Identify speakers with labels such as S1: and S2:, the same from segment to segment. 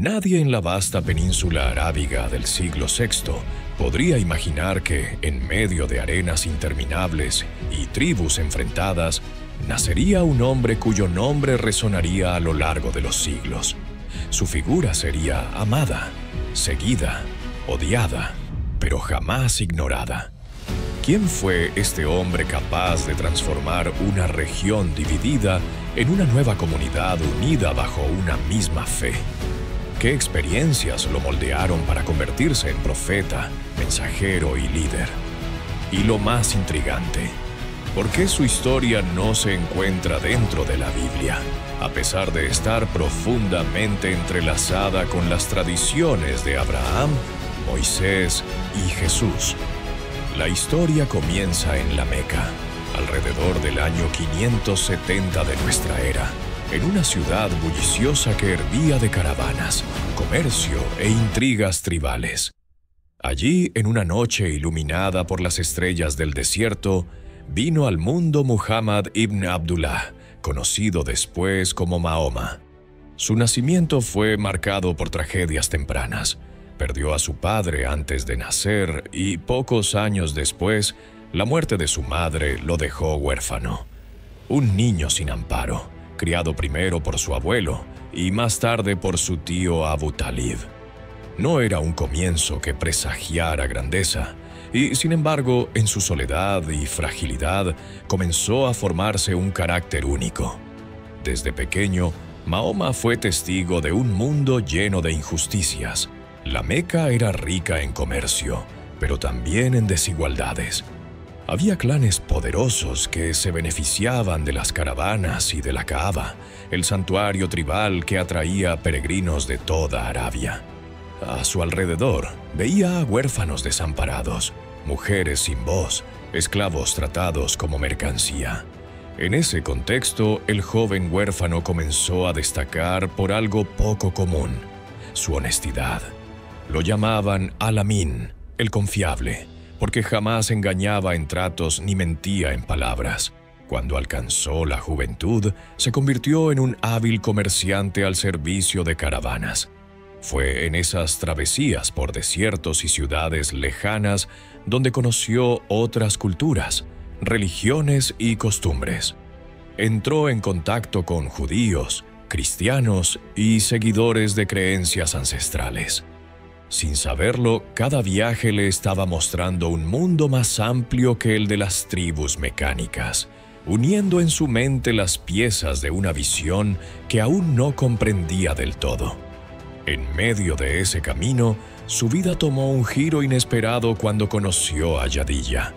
S1: Nadie en la vasta península arábiga del siglo VI podría imaginar que, en medio de arenas interminables y tribus enfrentadas, nacería un hombre cuyo nombre resonaría a lo largo de los siglos. Su figura sería amada, seguida, odiada, pero jamás ignorada. ¿Quién fue este hombre capaz de transformar una región dividida en una nueva comunidad unida bajo una misma fe? ¿Qué experiencias lo moldearon para convertirse en profeta, mensajero y líder? Y lo más intrigante, ¿por qué su historia no se encuentra dentro de la Biblia, a pesar de estar profundamente entrelazada con las tradiciones de Abraham, Moisés y Jesús? La historia comienza en la Meca, alrededor del año 570 de nuestra era, en una ciudad bulliciosa que hervía de caravanas, comercio e intrigas tribales. Allí, en una noche iluminada por las estrellas del desierto, vino al mundo Muhammad ibn Abdullah, conocido después como Mahoma. Su nacimiento fue marcado por tragedias tempranas. Perdió a su padre antes de nacer y, pocos años después, la muerte de su madre lo dejó huérfano. Un niño sin amparo, criado primero por su abuelo y más tarde por su tío Abu Talib. No era un comienzo que presagiara grandeza, y sin embargo, en su soledad y fragilidad, comenzó a formarse un carácter único. Desde pequeño, Mahoma fue testigo de un mundo lleno de injusticias. La Meca era rica en comercio, pero también en desigualdades. Había clanes poderosos que se beneficiaban de las caravanas y de la Kaaba, el santuario tribal que atraía a peregrinos de toda Arabia. A su alrededor veía a huérfanos desamparados, mujeres sin voz, esclavos tratados como mercancía. En ese contexto, el joven huérfano comenzó a destacar por algo poco común: su honestidad. Lo llamaban Al-Amin, el confiable, porque jamás engañaba en tratos ni mentía en palabras. Cuando alcanzó la juventud, se convirtió en un hábil comerciante al servicio de caravanas. Fue en esas travesías por desiertos y ciudades lejanas donde conoció otras culturas, religiones y costumbres. Entró en contacto con judíos, cristianos y seguidores de creencias ancestrales. Sin saberlo, cada viaje le estaba mostrando un mundo más amplio que el de las tribus mecánicas, uniendo en su mente las piezas de una visión que aún no comprendía del todo. En medio de ese camino, su vida tomó un giro inesperado cuando conoció a Yadilla,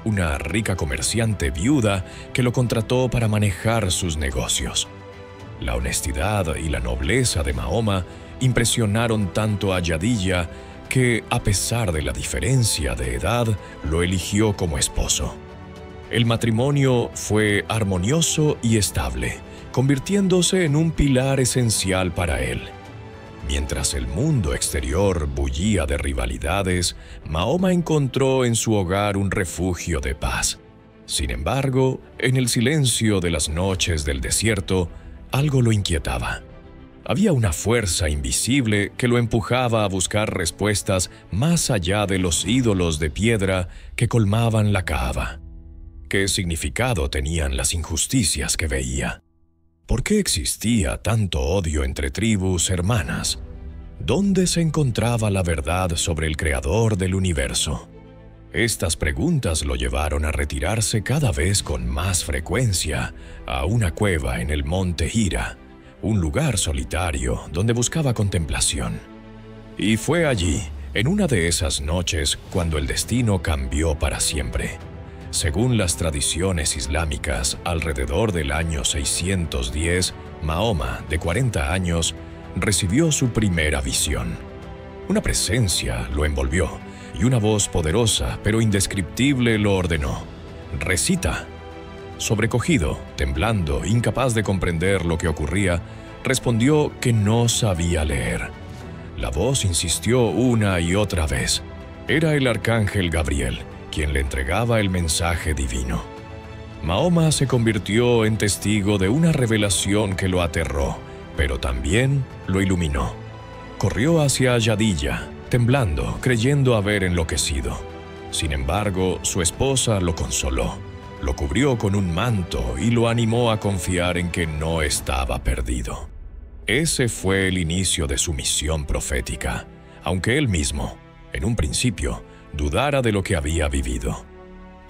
S1: una rica comerciante viuda que lo contrató para manejar sus negocios. La honestidad y la nobleza de Mahoma impresionaron tanto a Yadilla que, a pesar de la diferencia de edad, lo eligió como esposo. El matrimonio fue armonioso y estable, convirtiéndose en un pilar esencial para él. Mientras el mundo exterior bullía de rivalidades, Mahoma encontró en su hogar un refugio de paz. Sin embargo, en el silencio de las noches del desierto, algo lo inquietaba. Había una fuerza invisible que lo empujaba a buscar respuestas más allá de los ídolos de piedra que colmaban la Kaaba. ¿Qué significado tenían las injusticias que veía? ¿Por qué existía tanto odio entre tribus hermanas? ¿Dónde se encontraba la verdad sobre el creador del universo? Estas preguntas lo llevaron a retirarse cada vez con más frecuencia a una cueva en el monte Hira, un lugar solitario donde buscaba contemplación. Y fue allí, en una de esas noches, cuando el destino cambió para siempre. Según las tradiciones islámicas, alrededor del año 610, Mahoma, de 40 años, recibió su primera visión. Una presencia lo envolvió y una voz poderosa pero indescriptible lo ordenó: «Recita». Sobrecogido, temblando, incapaz de comprender lo que ocurría, respondió que no sabía leer. La voz insistió una y otra vez. Era el arcángel Gabriel, quien le entregaba el mensaje divino. Mahoma se convirtió en testigo de una revelación que lo aterró, pero también lo iluminó. Corrió hacia Yadilla, temblando, creyendo haber enloquecido. Sin embargo, su esposa lo consoló, lo cubrió con un manto y lo animó a confiar en que no estaba perdido. Ese fue el inicio de su misión profética, aunque él mismo, en un principio, dudara de lo que había vivido.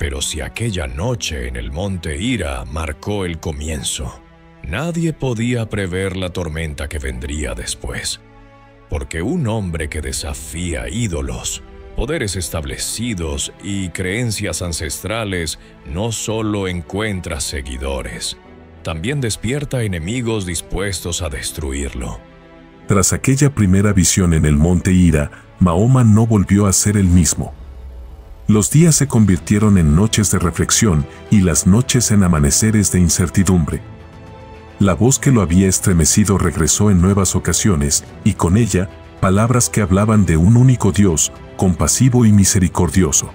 S1: Pero si aquella noche en el monte Hira marcó el comienzo, nadie podía prever la tormenta que vendría después. Porque un hombre que desafía ídolos, poderes establecidos y creencias ancestrales no solo encuentra seguidores, también despierta enemigos dispuestos a destruirlo.
S2: Tras aquella primera visión en el monte Hira, Mahoma no volvió a ser el mismo. Los días se convirtieron en noches de reflexión y las noches en amaneceres de incertidumbre. La voz que lo había estremecido regresó en nuevas ocasiones, y con ella, palabras que hablaban de un único Dios, compasivo y misericordioso.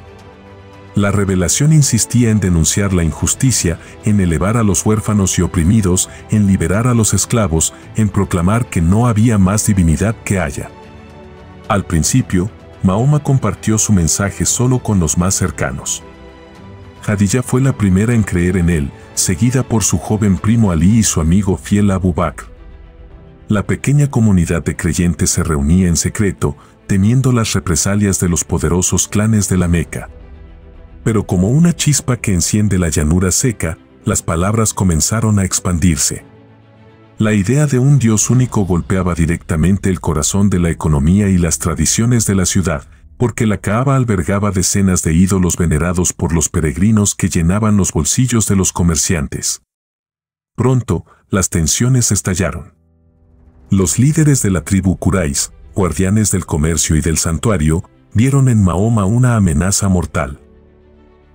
S2: La revelación insistía en denunciar la injusticia, en elevar a los huérfanos y oprimidos, en liberar a los esclavos, en proclamar que no había más divinidad que haya. Al principio, Mahoma compartió su mensaje solo con los más cercanos. Jadilla fue la primera en creer en él, seguida por su joven primo Ali y su amigo fiel Abu Bakr. La pequeña comunidad de creyentes se reunía en secreto, temiendo las represalias de los poderosos clanes de la Meca. Pero como una chispa que enciende la llanura seca, las palabras comenzaron a expandirse. La idea de un Dios único golpeaba directamente el corazón de la economía y las tradiciones de la ciudad, porque la Kaaba albergaba decenas de ídolos venerados por los peregrinos que llenaban los bolsillos de los comerciantes. Pronto, las tensiones estallaron. Los líderes de la tribu Quraysh, guardianes del comercio y del santuario, vieron en Mahoma una amenaza mortal.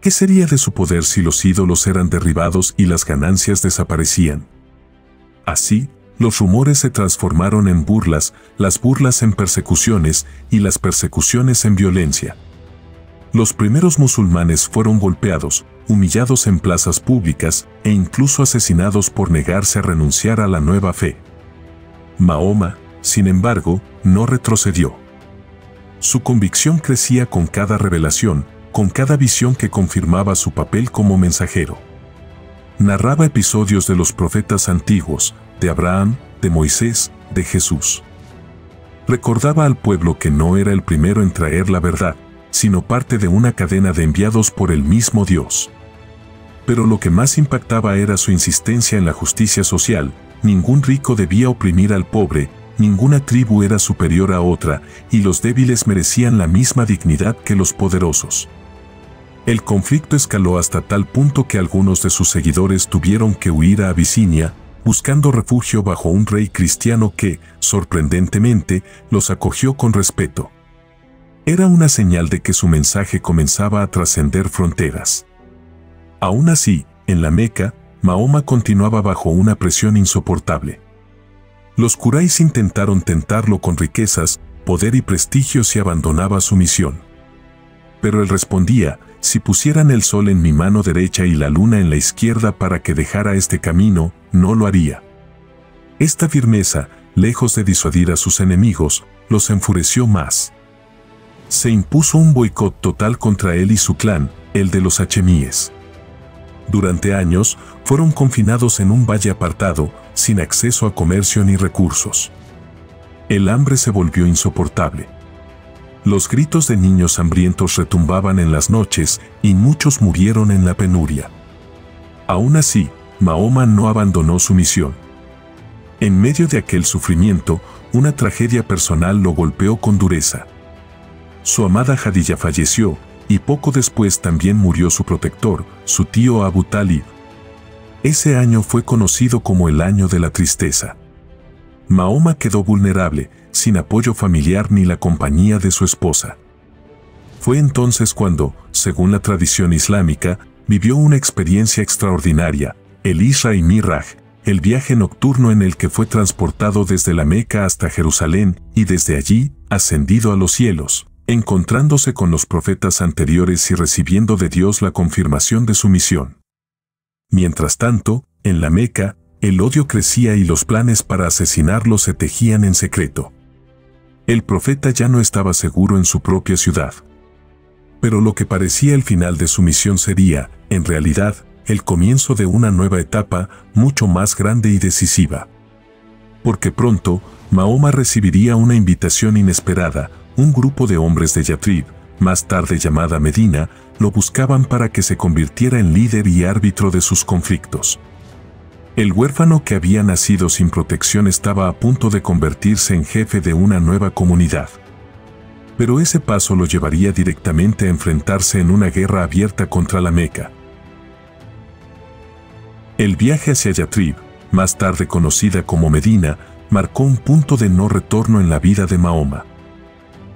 S2: ¿Qué sería de su poder si los ídolos eran derribados y las ganancias desaparecían? Así, los rumores se transformaron en burlas, las burlas en persecuciones y las persecuciones en violencia. Los primeros musulmanes fueron golpeados, humillados en plazas públicas e incluso asesinados por negarse a renunciar a la nueva fe. Mahoma, sin embargo, no retrocedió. Su convicción crecía con cada revelación, con cada visión que confirmaba su papel como mensajero. Narraba episodios de los profetas antiguos, de Abraham, de Moisés, de Jesús. Recordaba al pueblo que no era el primero en traer la verdad, sino parte de una cadena de enviados por el mismo Dios. Pero lo que más impactaba era su insistencia en la justicia social. Ningún rico debía oprimir al pobre, ninguna tribu era superior a otra, y los débiles merecían la misma dignidad que los poderosos. El conflicto escaló hasta tal punto que algunos de sus seguidores tuvieron que huir a Abisinia, buscando refugio bajo un rey cristiano que, sorprendentemente, los acogió con respeto. Era una señal de que su mensaje comenzaba a trascender fronteras. Aún así, en la Meca, Mahoma continuaba bajo una presión insoportable. Los Quraysh intentaron tentarlo con riquezas, poder y prestigio si abandonaba su misión. Pero él respondía: si pusieran el sol en mi mano derecha y la luna en la izquierda para que dejara este camino, no lo haría. Esta firmeza, lejos de disuadir a sus enemigos, los enfureció más. Se impuso un boicot total contra él y su clan, el de los hachemíes. Durante años, fueron confinados en un valle apartado, sin acceso a comercio ni recursos. El hambre se volvió insoportable. Los gritos de niños hambrientos retumbaban en las noches y muchos murieron en la penuria. Aún así, Mahoma no abandonó su misión. En medio de aquel sufrimiento, una tragedia personal lo golpeó con dureza. Su amada Jadilla falleció, y poco después también murió su protector, su tío Abu Talib. Ese año fue conocido como el año de la tristeza. Mahoma quedó vulnerable, sin apoyo familiar ni la compañía de su esposa. Fue entonces cuando, según la tradición islámica, vivió una experiencia extraordinaria, el Isra y Miraj, el viaje nocturno en el que fue transportado desde la Meca hasta Jerusalén y desde allí, ascendido a los cielos, encontrándose con los profetas anteriores y recibiendo de Dios la confirmación de su misión. Mientras tanto, en la Meca, el odio crecía y los planes para asesinarlo se tejían en secreto. El profeta ya no estaba seguro en su propia ciudad. Pero lo que parecía el final de su misión sería, en realidad, el comienzo de una nueva etapa mucho más grande y decisiva. Porque pronto, Mahoma recibiría una invitación inesperada. Un grupo de hombres de Yatrib, más tarde llamada Medina, lo buscaban para que se convirtiera en líder y árbitro de sus conflictos. El huérfano que había nacido sin protección estaba a punto de convertirse en jefe de una nueva comunidad. Pero ese paso lo llevaría directamente a enfrentarse en una guerra abierta contra la Meca. El viaje hacia Yatrib, más tarde conocida como Medina, marcó un punto de no retorno en la vida de Mahoma.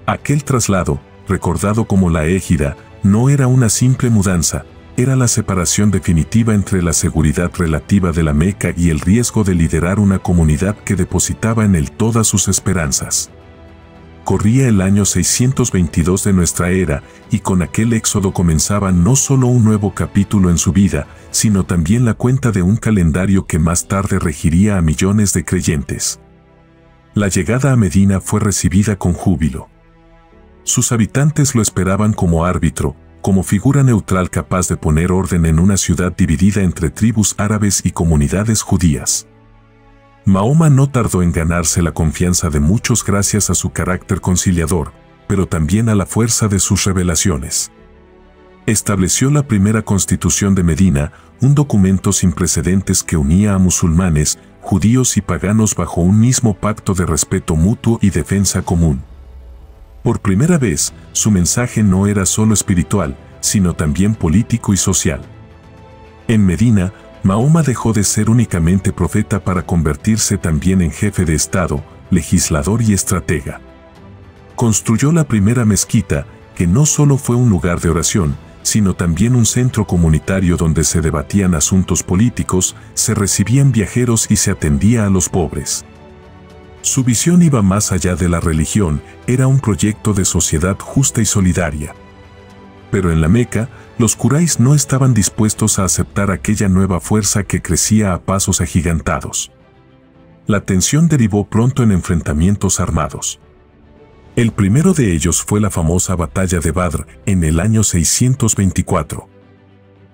S2: Aquel traslado, recordado como la Égira, no era una simple mudanza, era la separación definitiva entre la seguridad relativa de la Meca y el riesgo de liderar una comunidad que depositaba en él todas sus esperanzas. Corría el año 622 de nuestra era, y con aquel éxodo comenzaba no solo un nuevo capítulo en su vida, sino también la cuenta de un calendario que más tarde regiría a millones de creyentes. La llegada a Medina fue recibida con júbilo. Sus habitantes lo esperaban como árbitro, como figura neutral capaz de poner orden en una ciudad dividida entre tribus árabes y comunidades judías. Mahoma no tardó en ganarse la confianza de muchos gracias a su carácter conciliador, pero también a la fuerza de sus revelaciones. Estableció la primera constitución de Medina, un documento sin precedentes que unía a musulmanes, judíos y paganos bajo un mismo pacto de respeto mutuo y defensa común. Por primera vez, su mensaje no era solo espiritual, sino también político y social. En Medina, Mahoma dejó de ser únicamente profeta para convertirse también en jefe de Estado, legislador y estratega. Construyó la primera mezquita, que no solo fue un lugar de oración, sino también un centro comunitario donde se debatían asuntos políticos, se recibían viajeros y se atendía a los pobres. Su visión iba más allá de la religión, era un proyecto de sociedad justa y solidaria. Pero en la Meca, los Quraysh no estaban dispuestos a aceptar aquella nueva fuerza que crecía a pasos agigantados. La tensión derivó pronto en enfrentamientos armados. El primero de ellos fue la famosa batalla de Badr en el año 624.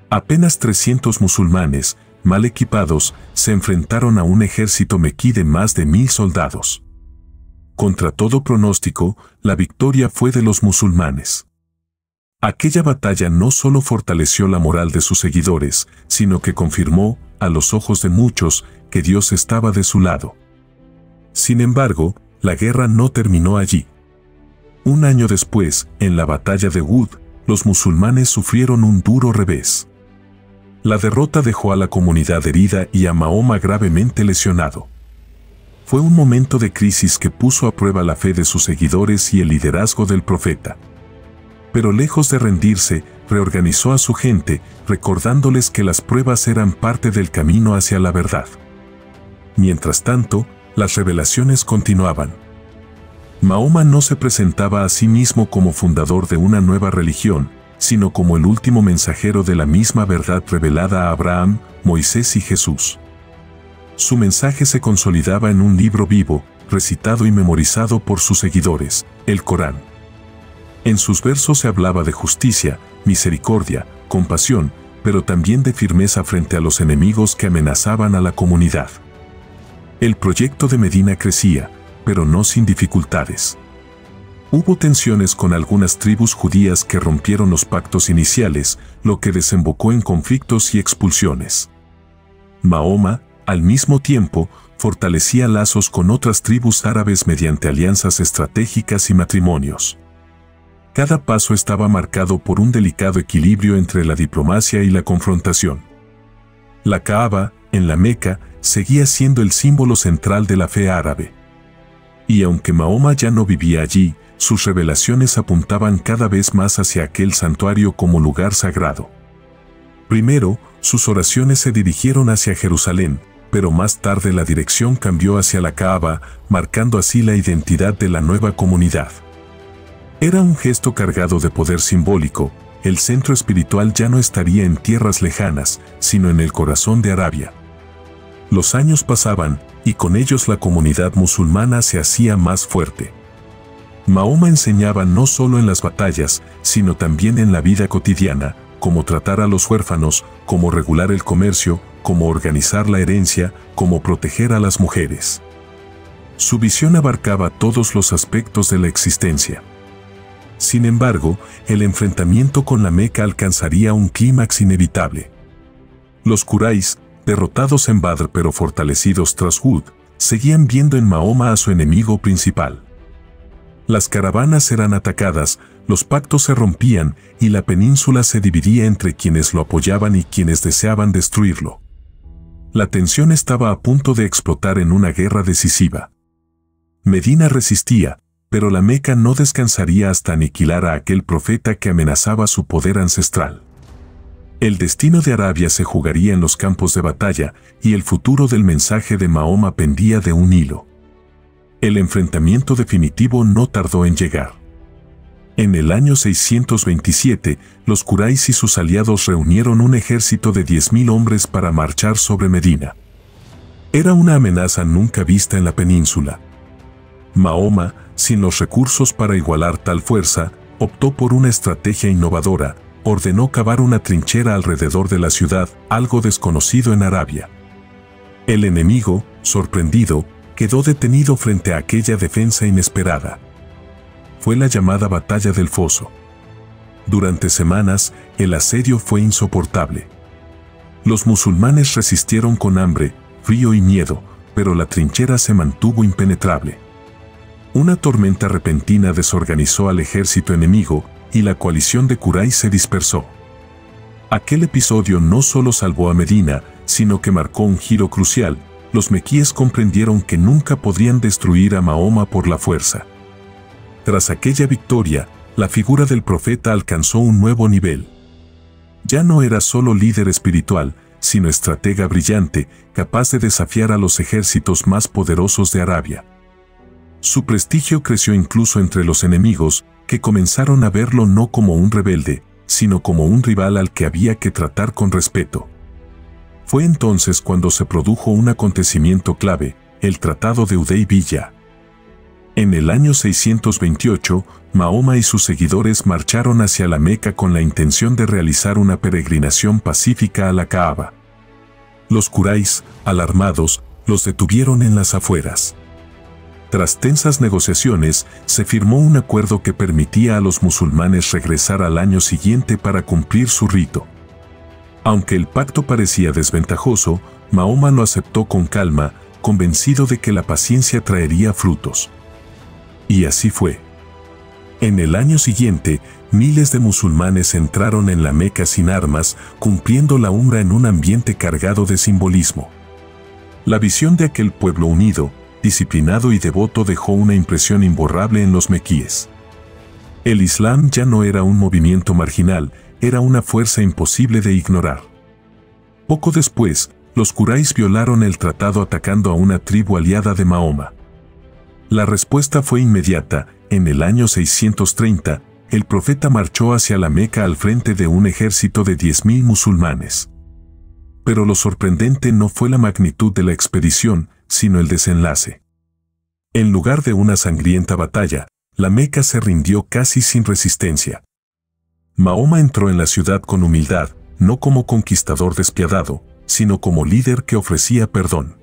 S2: Apenas 300 musulmanes, mal equipados, se enfrentaron a un ejército mequí de más de 1000 soldados. Contra todo pronóstico, la victoria fue de los musulmanes. Aquella batalla no solo fortaleció la moral de sus seguidores, sino que confirmó, a los ojos de muchos, que Dios estaba de su lado. Sin embargo, la guerra no terminó allí. Un año después, en la batalla de Uhud, los musulmanes sufrieron un duro revés. La derrota dejó a la comunidad herida y a Mahoma gravemente lesionado. Fue un momento de crisis que puso a prueba la fe de sus seguidores y el liderazgo del profeta. Pero lejos de rendirse, reorganizó a su gente, recordándoles que las pruebas eran parte del camino hacia la verdad. Mientras tanto, las revelaciones continuaban. Mahoma no se presentaba a sí mismo como fundador de una nueva religión, sino como el último mensajero de la misma verdad revelada a Abraham, Moisés y Jesús. Su mensaje se consolidaba en un libro vivo, recitado y memorizado por sus seguidores, el Corán. En sus versos se hablaba de justicia, misericordia, compasión, pero también de firmeza frente a los enemigos que amenazaban a la comunidad. El proyecto de Medina crecía, pero no sin dificultades. Hubo tensiones con algunas tribus judías que rompieron los pactos iniciales, lo que desembocó en conflictos y expulsiones. Mahoma, al mismo tiempo, fortalecía lazos con otras tribus árabes mediante alianzas estratégicas y matrimonios. Cada paso estaba marcado por un delicado equilibrio entre la diplomacia y la confrontación. La Kaaba, en la Meca, seguía siendo el símbolo central de la fe árabe. Y aunque Mahoma ya no vivía allí, sus revelaciones apuntaban cada vez más hacia aquel santuario como lugar sagrado. Primero, sus oraciones se dirigieron hacia Jerusalén, pero más tarde la dirección cambió hacia la Kaaba, marcando así la identidad de la nueva comunidad. Era un gesto cargado de poder simbólico, el centro espiritual ya no estaría en tierras lejanas, sino en el corazón de Arabia. Los años pasaban, y con ellos la comunidad musulmana se hacía más fuerte. Mahoma enseñaba no solo en las batallas, sino también en la vida cotidiana, cómo tratar a los huérfanos, cómo regular el comercio, cómo organizar la herencia, cómo proteger a las mujeres. Su visión abarcaba todos los aspectos de la existencia. Sin embargo, el enfrentamiento con la Meca alcanzaría un clímax inevitable. Los Quraysh, derrotados en Badr pero fortalecidos tras Uhud, seguían viendo en Mahoma a su enemigo principal. Las caravanas eran atacadas, los pactos se rompían y la península se dividía entre quienes lo apoyaban y quienes deseaban destruirlo. La tensión estaba a punto de explotar en una guerra decisiva. Medina resistía, pero la Meca no descansaría hasta aniquilar a aquel profeta que amenazaba su poder ancestral. El destino de Arabia se jugaría en los campos de batalla y el futuro del mensaje de Mahoma pendía de un hilo. El enfrentamiento definitivo no tardó en llegar. En el año 627, los Quraysh y sus aliados reunieron un ejército de 10.000 hombres para marchar sobre Medina. Era una amenaza nunca vista en la península. Mahoma, sin los recursos para igualar tal fuerza, optó por una estrategia innovadora. Ordenó cavar una trinchera alrededor de la ciudad, algo desconocido en Arabia. El enemigo, sorprendido, quedó detenido frente a aquella defensa inesperada. Fue la llamada Batalla del Foso. Durante semanas, el asedio fue insoportable. Los musulmanes resistieron con hambre, frío y miedo, pero la trinchera se mantuvo impenetrable. Una tormenta repentina desorganizó al ejército enemigo, y la coalición de Quraysh se dispersó. Aquel episodio no solo salvó a Medina, sino que marcó un giro crucial. Los mequíes comprendieron que nunca podrían destruir a Mahoma por la fuerza. Tras aquella victoria, la figura del profeta alcanzó un nuevo nivel. Ya no era solo líder espiritual, sino estratega brillante, capaz de desafiar a los ejércitos más poderosos de Arabia. Su prestigio creció incluso entre los enemigos, que comenzaron a verlo no como un rebelde, sino como un rival al que había que tratar con respeto. Fue entonces cuando se produjo un acontecimiento clave, el Tratado de Hudaybiyah. En el año 628, Mahoma y sus seguidores marcharon hacia la Meca con la intención de realizar una peregrinación pacífica a la Kaaba. Los Quraysh, alarmados, los detuvieron en las afueras. Tras tensas negociaciones, se firmó un acuerdo que permitía a los musulmanes regresar al año siguiente para cumplir su rito. Aunque el pacto parecía desventajoso, Mahoma lo aceptó con calma, convencido de que la paciencia traería frutos. Y así fue. En el año siguiente, miles de musulmanes entraron en la Meca sin armas, cumpliendo la umra en un ambiente cargado de simbolismo. La visión de aquel pueblo unido, disciplinado y devoto dejó una impresión imborrable en los mequíes. El Islam ya no era un movimiento marginal, era una fuerza imposible de ignorar. Poco después, los Quraysh violaron el tratado atacando a una tribu aliada de Mahoma. La respuesta fue inmediata. En el año 630, el profeta marchó hacia la Meca al frente de un ejército de 10.000 musulmanes. Pero lo sorprendente no fue la magnitud de la expedición, sino el desenlace. En lugar de una sangrienta batalla, la Meca se rindió casi sin resistencia. Mahoma entró en la ciudad con humildad, no como conquistador despiadado, sino como líder que ofrecía perdón.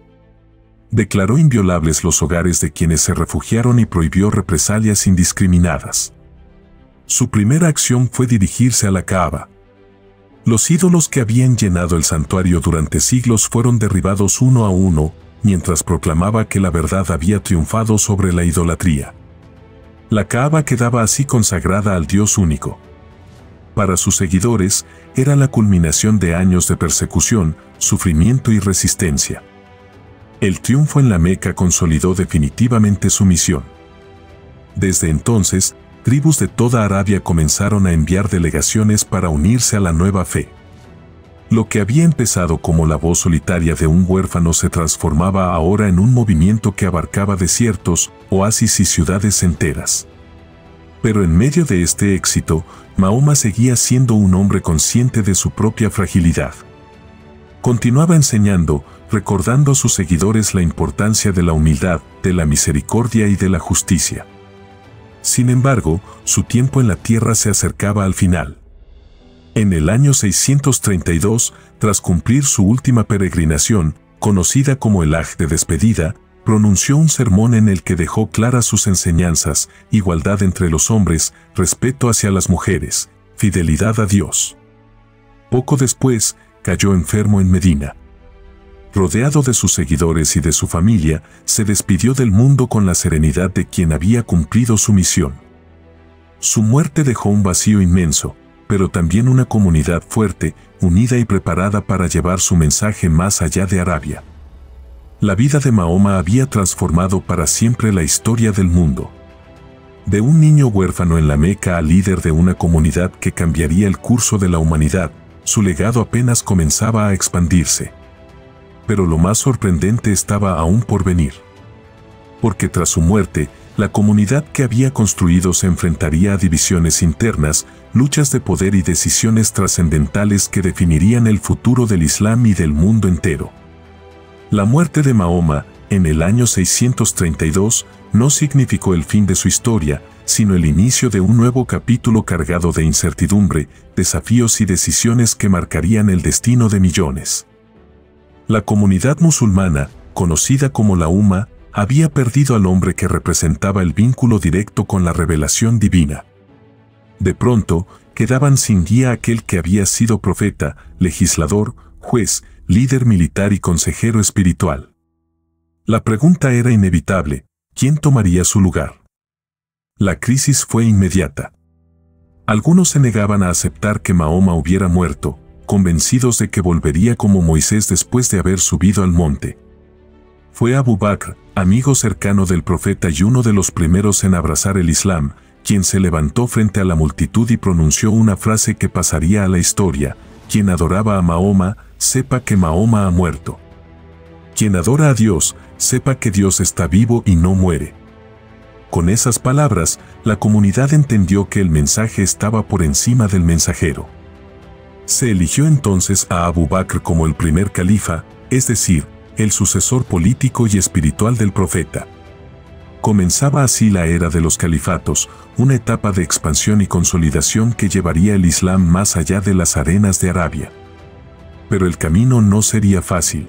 S2: Declaró inviolables los hogares de quienes se refugiaron y prohibió represalias indiscriminadas. Su primera acción fue dirigirse a la Kaaba. Los ídolos que habían llenado el santuario durante siglos fueron derribados uno a uno, mientras proclamaba que la verdad había triunfado sobre la idolatría. La Kaaba quedaba así consagrada al Dios único. Para sus seguidores, era la culminación de años de persecución, sufrimiento y resistencia. El triunfo en la Meca consolidó definitivamente su misión. Desde entonces, tribus de toda Arabia comenzaron a enviar delegaciones para unirse a la nueva fe. Lo que había empezado como la voz solitaria de un huérfano se transformaba ahora en un movimiento que abarcaba desiertos, oasis y ciudades enteras. Pero en medio de este éxito, Mahoma seguía siendo un hombre consciente de su propia fragilidad. Continuaba enseñando, recordando a sus seguidores la importancia de la humildad, de la misericordia y de la justicia. Sin embargo, su tiempo en la tierra se acercaba al final. En el año 632, tras cumplir su última peregrinación, conocida como el Haj de despedida, pronunció un sermón en el que dejó claras sus enseñanzas: igualdad entre los hombres, respeto hacia las mujeres, fidelidad a Dios. Poco después, cayó enfermo en Medina. Rodeado de sus seguidores y de su familia, se despidió del mundo con la serenidad de quien había cumplido su misión. Su muerte dejó un vacío inmenso, pero también una comunidad fuerte, unida y preparada para llevar su mensaje más allá de Arabia. La vida de Mahoma había transformado para siempre la historia del mundo. De un niño huérfano en la Meca a líder de una comunidad que cambiaría el curso de la humanidad, su legado apenas comenzaba a expandirse. Pero lo más sorprendente estaba aún por venir. Porque tras su muerte, la comunidad que había construido se enfrentaría a divisiones internas, luchas de poder y decisiones trascendentales que definirían el futuro del Islam y del mundo entero. La muerte de Mahoma, en el año 632, no significó el fin de su historia, sino el inicio de un nuevo capítulo cargado de incertidumbre, desafíos y decisiones que marcarían el destino de millones. La comunidad musulmana, conocida como la Umma, había perdido al hombre que representaba el vínculo directo con la revelación divina. De pronto, quedaban sin guía aquel que había sido profeta, legislador, juez, líder militar y consejero espiritual. La pregunta era inevitable: ¿quién tomaría su lugar? La crisis fue inmediata. Algunos se negaban a aceptar que Mahoma hubiera muerto, convencidos de que volvería como Moisés después de haber subido al monte. Fue Abu Bakr, amigo cercano del profeta y uno de los primeros en abrazar el Islam, quien se levantó frente a la multitud y pronunció una frase que pasaría a la historia: quien adoraba a Mahoma, sepa que Mahoma ha muerto. Quien adora a Dios, sepa que Dios está vivo y no muere. Con esas palabras, la comunidad entendió que el mensaje estaba por encima del mensajero. Se eligió entonces a Abu Bakr como el primer califa, es decir, el sucesor político y espiritual del profeta. Comenzaba así la era de los califatos, una etapa de expansión y consolidación que llevaría el Islam más allá de las arenas de Arabia. Pero el camino no sería fácil.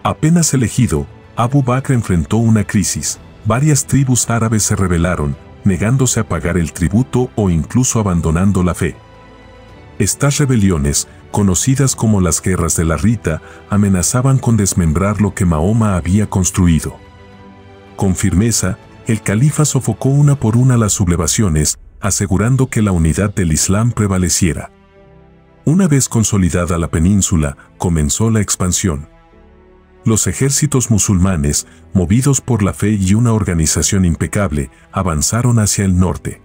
S2: Apenas elegido, Abu Bakr enfrentó una crisis. Varias tribus árabes se rebelaron, negándose a pagar el tributo o incluso abandonando la fe. Estas rebeliones, conocidas como las guerras de la Rita, amenazaban con desmembrar lo que Mahoma había construido. Con firmeza, el califa sofocó una por una las sublevaciones, asegurando que la unidad del Islam prevaleciera. Una vez consolidada la península, comenzó la expansión. Los ejércitos musulmanes, movidos por la fe y una organización impecable, avanzaron hacia el norte.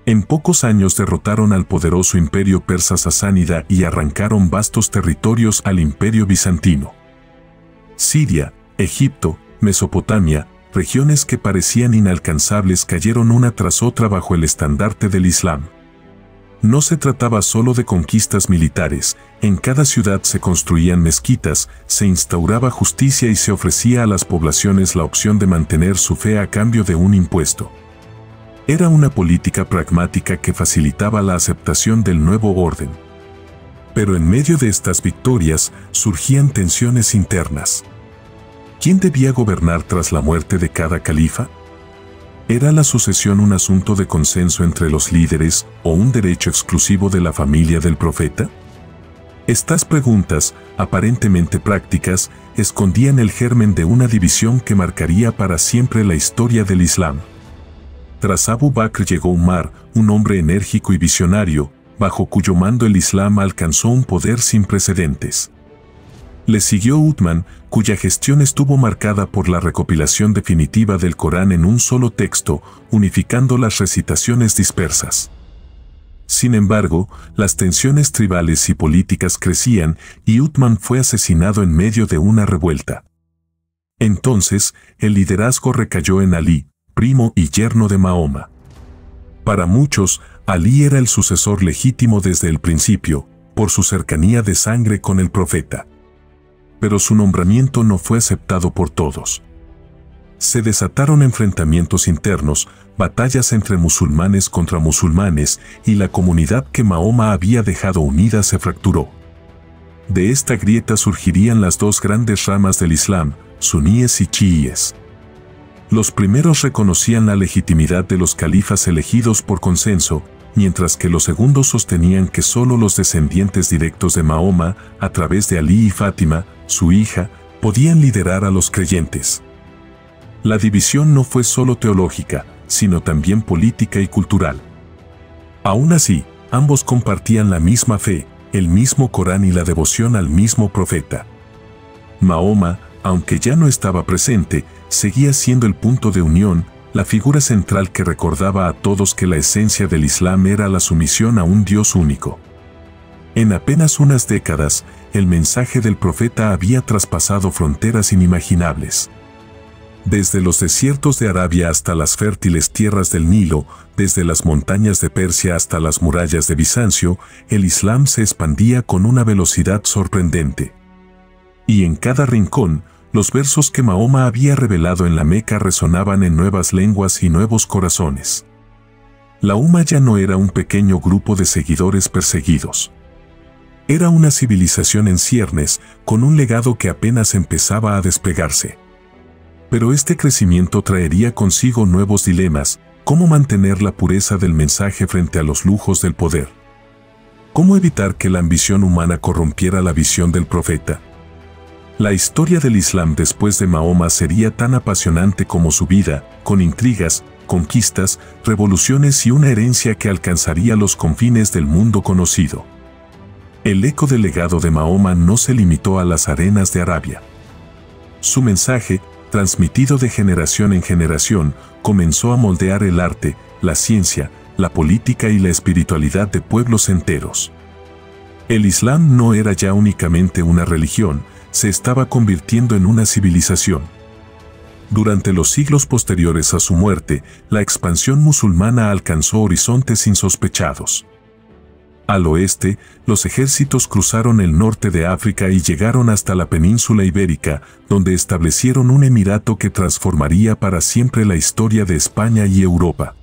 S2: En pocos años derrotaron al poderoso imperio persa sasánida y arrancaron vastos territorios al imperio bizantino. Siria, Egipto, Mesopotamia, regiones que parecían inalcanzables cayeron una tras otra bajo el estandarte del Islam. No se trataba solo de conquistas militares, en cada ciudad se construían mezquitas, se instauraba justicia y se ofrecía a las poblaciones la opción de mantener su fe a cambio de un impuesto. Era una política pragmática que facilitaba la aceptación del nuevo orden. Pero en medio de estas victorias surgían tensiones internas. ¿Quién debía gobernar tras la muerte de cada califa? ¿Era la sucesión un asunto de consenso entre los líderes o un derecho exclusivo de la familia del profeta? Estas preguntas, aparentemente prácticas, escondían el germen de una división que marcaría para siempre la historia del Islam. Tras Abu Bakr llegó Umar, un hombre enérgico y visionario, bajo cuyo mando el Islam alcanzó un poder sin precedentes. Le siguió Uthman, cuya gestión estuvo marcada por la recopilación definitiva del Corán en un solo texto, unificando las recitaciones dispersas. Sin embargo, las tensiones tribales y políticas crecían y Uthman fue asesinado en medio de una revuelta. Entonces, el liderazgo recayó en Ali, primo y yerno de Mahoma. Para muchos, Ali era el sucesor legítimo desde el principio, por su cercanía de sangre con el profeta. Pero su nombramiento no fue aceptado por todos. Se desataron enfrentamientos internos, batallas entre musulmanes contra musulmanes, y la comunidad que Mahoma había dejado unida se fracturó. De esta grieta surgirían las dos grandes ramas del Islam, suníes y chiíes. Los primeros reconocían la legitimidad de los califas elegidos por consenso, mientras que los segundos sostenían que solo los descendientes directos de Mahoma, a través de Alí y Fátima, su hija, podían liderar a los creyentes. La división no fue solo teológica, sino también política y cultural. Aún así, ambos compartían la misma fe, el mismo Corán y la devoción al mismo profeta. Mahoma, aunque ya no estaba presente, seguía siendo el punto de unión, la figura central que recordaba a todos que la esencia del Islam era la sumisión a un Dios único. En apenas unas décadas, el mensaje del profeta había traspasado fronteras inimaginables. Desde los desiertos de Arabia hasta las fértiles tierras del Nilo, desde las montañas de Persia hasta las murallas de Bizancio, el Islam se expandía con una velocidad sorprendente. Y en cada rincón, los versos que Mahoma había revelado en la Meca resonaban en nuevas lenguas y nuevos corazones. La Umma ya no era un pequeño grupo de seguidores perseguidos. Era una civilización en ciernes, con un legado que apenas empezaba a desplegarse. Pero este crecimiento traería consigo nuevos dilemas: cómo mantener la pureza del mensaje frente a los lujos del poder. ¿Cómo evitar que la ambición humana corrompiera la visión del profeta? La historia del Islam después de Mahoma sería tan apasionante como su vida, con intrigas, conquistas, revoluciones y una herencia que alcanzaría los confines del mundo conocido. El eco del legado de Mahoma no se limitó a las arenas de Arabia. Su mensaje, transmitido de generación en generación, comenzó a moldear el arte, la ciencia, la política y la espiritualidad de pueblos enteros. El Islam no era ya únicamente una religión, se estaba convirtiendo en una civilización. Durante los siglos posteriores a su muerte, la expansión musulmana alcanzó horizontes insospechados. Al oeste, los ejércitos cruzaron el norte de África y llegaron hasta la península ibérica, donde establecieron un emirato que transformaría para siempre la historia de España y Europa.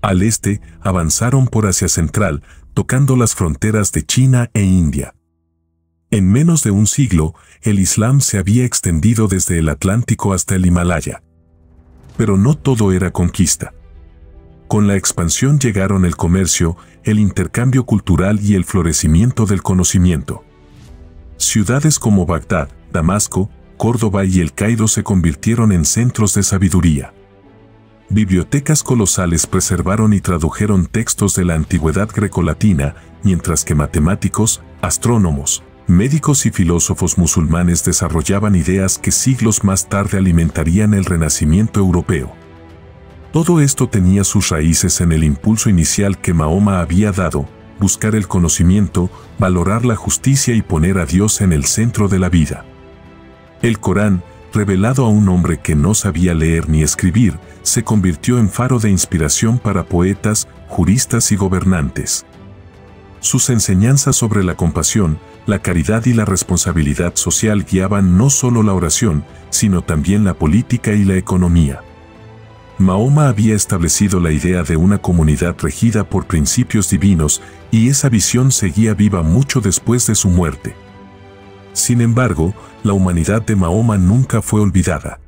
S2: Al este, avanzaron por Asia Central, tocando las fronteras de China e India. En menos de un siglo, el Islam se había extendido desde el Atlántico hasta el Himalaya. Pero no todo era conquista. Con la expansión llegaron el comercio, el intercambio cultural y el florecimiento del conocimiento. Ciudades como Bagdad, Damasco, Córdoba y El Cairo se convirtieron en centros de sabiduría. Bibliotecas colosales preservaron y tradujeron textos de la antigüedad grecolatina, mientras que matemáticos, astrónomos, médicos y filósofos musulmanes desarrollaban ideas que siglos más tarde alimentarían el Renacimiento europeo. Todo esto tenía sus raíces en el impulso inicial que Mahoma había dado: buscar el conocimiento, valorar la justicia y poner a Dios en el centro de la vida. El Corán, revelado a un hombre que no sabía leer ni escribir, se convirtió en faro de inspiración para poetas, juristas y gobernantes. Sus enseñanzas sobre la compasión, la caridad y la responsabilidad social guiaban no solo la oración, sino también la política y la economía. Mahoma había establecido la idea de una comunidad regida por principios divinos, y esa visión seguía viva mucho después de su muerte. Sin embargo, la humanidad de Mahoma nunca fue olvidada.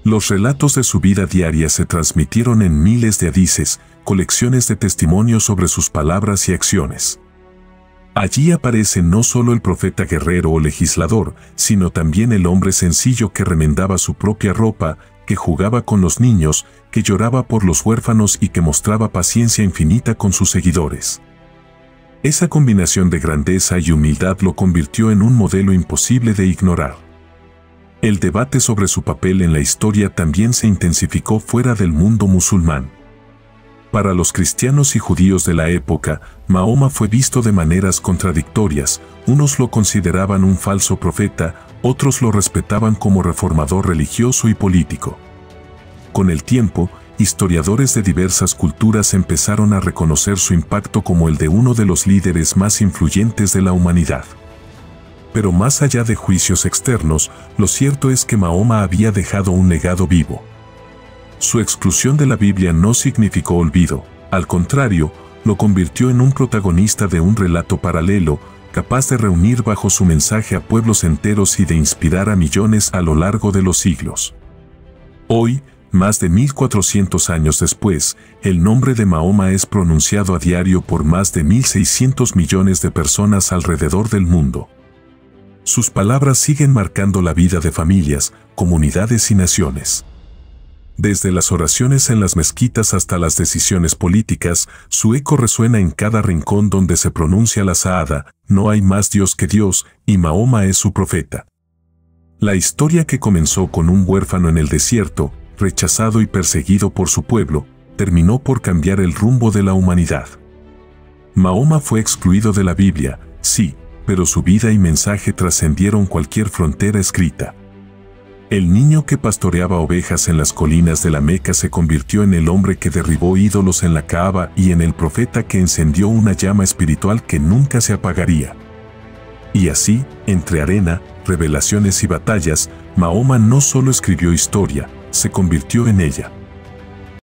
S2: Los relatos de su vida diaria se transmitieron en miles de hadices, colecciones de testimonios sobre sus palabras y acciones. Allí aparece no solo el profeta guerrero o legislador, sino también el hombre sencillo que remendaba su propia ropa, que jugaba con los niños, que lloraba por los huérfanos y que mostraba paciencia infinita con sus seguidores. Esa combinación de grandeza y humildad lo convirtió en un modelo imposible de ignorar. El debate sobre su papel en la historia también se intensificó fuera del mundo musulmán. Para los cristianos y judíos de la época, Mahoma fue visto de maneras contradictorias. Unos lo consideraban un falso profeta, otros lo respetaban como reformador religioso y político. Con el tiempo, historiadores de diversas culturas empezaron a reconocer su impacto como el de uno de los líderes más influyentes de la humanidad. Pero más allá de juicios externos, lo cierto es que Mahoma había dejado un legado vivo. Su exclusión de la Biblia no significó olvido, al contrario, lo convirtió en un protagonista de un relato paralelo, capaz de reunir bajo su mensaje a pueblos enteros y de inspirar a millones a lo largo de los siglos. Hoy, más de 1400 años después, el nombre de Mahoma es pronunciado a diario por más de 1.600 millones de personas alrededor del mundo. Sus palabras siguen marcando la vida de familias, comunidades y naciones. Desde las oraciones en las mezquitas hasta las decisiones políticas, su eco resuena en cada rincón donde se pronuncia la Shahada, no hay más Dios que Dios, y Mahoma es su profeta. La historia que comenzó con un huérfano en el desierto, rechazado y perseguido por su pueblo, terminó por cambiar el rumbo de la humanidad. Mahoma fue excluido de la Biblia, sí, pero su vida y mensaje trascendieron cualquier frontera escrita. El niño que pastoreaba ovejas en las colinas de la Meca se convirtió en el hombre que derribó ídolos en la Kaaba y en el profeta que encendió una llama espiritual que nunca se apagaría. Y así, entre arena, revelaciones y batallas, Mahoma no solo escribió historia, se convirtió en ella.